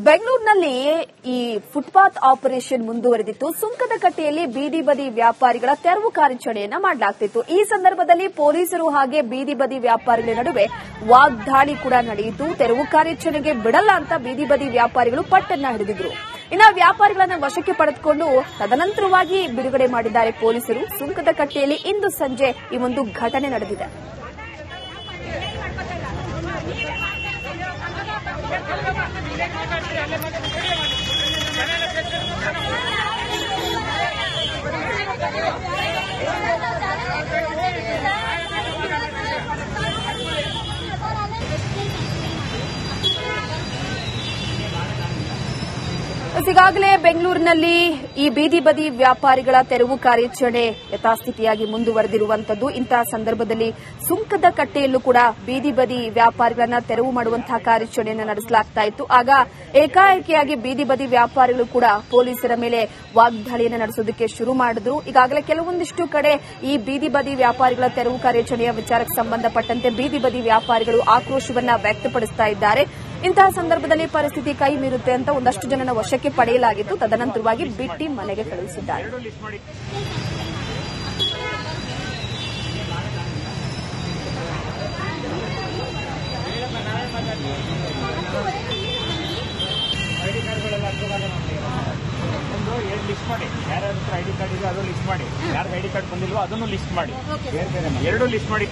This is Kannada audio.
ಬೆಂಗಳೂರಿನಲ್ಲಿ ಈ ಫುಟ್ಪಾತ್ ಆಪರೇಷನ್ ಮುಂದುವರೆದಿತ್ತು. ಸುಂಕದಕಟ್ಟೆಯಲ್ಲಿ ಬೀದಿ ಬದಿ ವ್ಯಾಪಾರಿಗಳ ತೆರವು ಕಾರ್ಯಾಚರಣೆಯನ್ನ ಮಾಡಲಾಗ್ತಿತ್ತು. ಈ ಸಂದರ್ಭದಲ್ಲಿ ಪೊಲೀಸರು ಹಾಗೆ ಬೀದಿ ಬದಿ ವ್ಯಾಪಾರಿಗಳ ನಡುವೆ ವಾಗ್ದಾಳಿ ಕೂಡ ನಡೆಯಿತು. ತೆರವು ಕಾರ್ಯಾಚರಣೆಗೆ ಬಿಡಲ್ಲ ಅಂತ ಬೀದಿ ಬದಿ ವ್ಯಾಪಾರಿಗಳು ಪಟ್ಟನ್ನ ಹಿಡಿದಿದ್ರು. ಇನ್ನು ವ್ಯಾಪಾರಿಗಳನ್ನ ವಶಕ್ಕೆ ಪಡೆದುಕೊಂಡು ತದನಂತರವಾಗಿ ಬಿಡುಗಡೆ ಮಾಡಿದ್ದಾರೆ ಪೊಲೀಸರು. ಸುಂಕದಕಟ್ಟೆಯಲ್ಲಿ ಇಂದು ಸಂಜೆ ಈ ಒಂದು ಘಟನೆ ನಡೆದಿದೆ. ಈಗಾಗಲೇ ಬೆಂಗಳೂರಿನಲ್ಲಿ ಈ ಬೀದಿ ಬದಿ ವ್ಯಾಪಾರಿಗಳ ತೆರವು ಕಾರ್ಯಾಚರಣೆ ಯಥಾಸ್ಥಿತಿಯಾಗಿ ಮುಂದುವರೆದಿರುವಂತದ್ದು. ಇಂತಹ ಸಂದರ್ಭದಲ್ಲಿ ಸುಂಕದ ಕಟ್ಟೆಯಲ್ಲೂ ಕೂಡ ಬೀದಿ ಬದಿ ವ್ಯಾಪಾರಿಗಳನ್ನ ತೆರವು ಮಾಡುವಂತಹ ಕಾರ್ಯಾಚರಣೆಯನ್ನು ನಡೆಸಲಾಗ್ತಾ ಇತ್ತು. ಆಗ ಏಕಾಏಕಿಯಾಗಿ ಬೀದಿ ಬದಿ ವ್ಯಾಪಾರಿಗಳು ಕೂಡ ಪೊಲೀಸರ ಮೇಲೆ ವಾಗ್ದಾಳಿಯನ್ನು ನಡೆಸೋದಕ್ಕೆ ಶುರು ಮಾಡಿದ್ರು. ಈಗಾಗಲೇ ಕೆಲವೊಂದಿಷ್ಟು ಕಡೆ ಈ ಬೀದಿ ಬದಿ ವ್ಯಾಪಾರಿಗಳ ತೆರವು ಕಾರ್ಯಾಚರಣೆಯ ವಿಚಾರಕ್ಕೆ ಸಂಬಂಧಪಟ್ಟಂತೆ ಬೀದಿ ಬದಿ ವ್ಯಾಪಾರಿಗಳು ಆಕ್ರೋಶವನ್ನ ವ್ಯಕ್ತಪಡಿಸ್ತಾ ಇದ್ದಾರೆ. ಇಂತಹ ಸಂದರ್ಭದಲ್ಲಿ ಪರಿಸ್ಥಿತಿ ಕೈ ಮೀರುತ್ತೆ ಅಂತ ಒಂದಷ್ಟು ಜನನ ವಶಕ್ಕೆ ಪಡೆಯಲಾಗಿತ್ತು. ತದನಂತರವಾಗಿ ಬಿಟ್ಟಿ ಮನೆಗೆ ಕಳುಹಿಸಿದ್ದಾರೆ. ಲಿಸ್ಟ್ ಮಾಡಿ, ಯಾರ ಹತ್ರ ಐಡಿ ಕಾರ್ಡ್ ಇದೆ ಅದು ಲಿಸ್ಟ್ ಮಾಡಿ, ಯಾರಿಗೆ ಐಡಿ ಕಾರ್ಡ್ ಬಂದಿಲ್ವೋ ಅದನ್ನು ಲಿಸ್ಟ್ ಮಾಡಿ, ಎರಡು ಲಿಸ್ಟ್ ಮಾಡಿ.